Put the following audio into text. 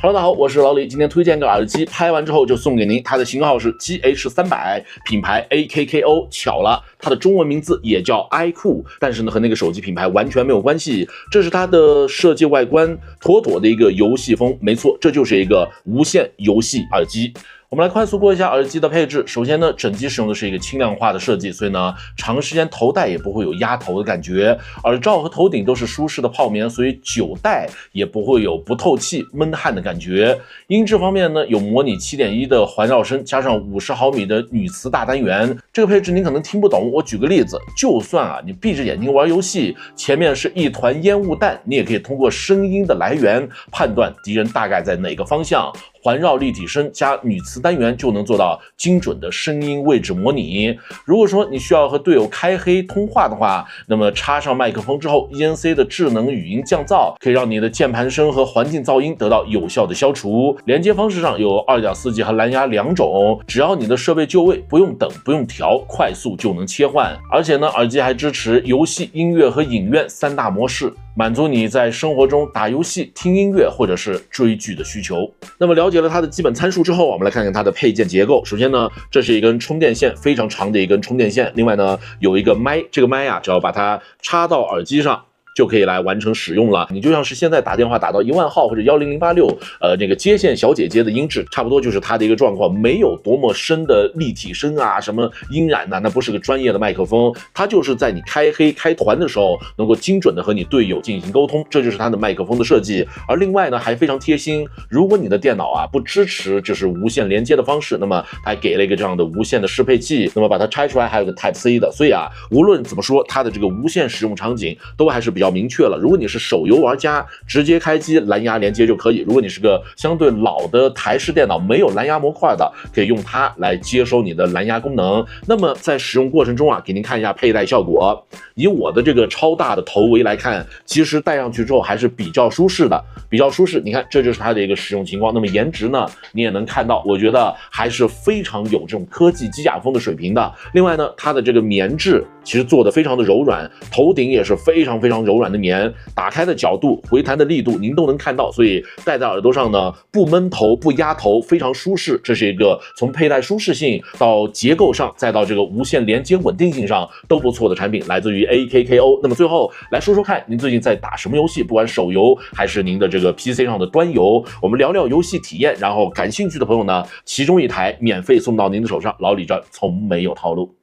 Hello， 大家好，我是老李。今天推荐个耳机，拍完之后就送给您。它的型号是 GH300，品牌 AKKO。巧了，它的中文名字也叫 iQOO， 但是呢和那个手机品牌完全没有关系。这是它的设计外观，妥妥的一个游戏风。没错，这就是一个无线游戏耳机。我们来快速过一下耳机的配置。首先呢，整机使用的是一个轻量化的设计，所以呢，长时间头戴也不会有压头的感觉。耳罩和头顶都是舒适的泡棉，所以久戴也不会有不透气、闷汗的感觉。音质方面呢，有模拟 7.1 的环绕声，加上50毫米的钕磁大单元。这个配置您可能听不懂，我举个例子，就算你闭着眼睛玩游戏，前面是一团烟雾弹，你也可以通过声音的来源判断敌人大概在哪个方向。环绕立体声加钕磁单元就能做到精准的声音位置模拟。如果说你需要和队友开黑通话的话，那么插上麦克风之后 ，ENC 的智能语音降噪可以让你的键盘声和环境噪音得到有效的消除。连接方式上有 2.4G 和蓝牙两种，只要你的设备就位，不用等，不用调，快速就能切换。而且呢，耳机还支持游戏、音乐和影院3大模式，满足你在生活中打游戏、听音乐或者是追剧的需求。那么了解了它的基本参数之后，我们来看看它的配件结构。首先呢，这是一根充电线，非常长的一根充电线。另外呢，有一个麦，这个麦只要把它插到耳机上，就可以来完成使用了。你就像是现在打电话打到10000号或者10086，那个接线小姐姐的音质，差不多就是它的一个状况，没有多么深的立体声什么音染那不是个专业的麦克风，它就是在你开黑开团的时候，能够精准的和你队友进行沟通，这就是它的麦克风的设计。而另外呢，还非常贴心，如果你的电脑不支持就是无线连接的方式，那么它还给了一个这样的无线的适配器，那么把它拆出来还有个 Type-C 的，所以无论怎么说，它的这个无线使用场景都还是比较明确了。如果你是手游玩家，直接开机蓝牙连接就可以；如果你是个相对老的台式电脑，没有蓝牙模块的，可以用它来接收你的蓝牙功能。那么在使用过程中给您看一下佩戴效果。以我的这个超大的头围来看，其实戴上去之后还是比较舒适的，你看，这就是它的一个使用情况。那么颜值呢，你也能看到，我觉得还是非常有这种科技机甲风的水平的。另外呢，它的这个棉质其实做的非常的柔软，头顶也是非常非常柔软的棉，打开的角度、回弹的力度您都能看到，所以戴在耳朵上呢，不闷头、不压头，非常舒适。这是一个从佩戴舒适性到结构上，再到这个无线连接稳定性上都不错的产品，来自于 AKKO。那么最后来说说看，您最近在打什么游戏？不管手游还是您的这个 PC 上的端游，我们聊聊游戏体验。然后感兴趣的朋友呢，其中一台免费送到您的手上，老李这从没有套路。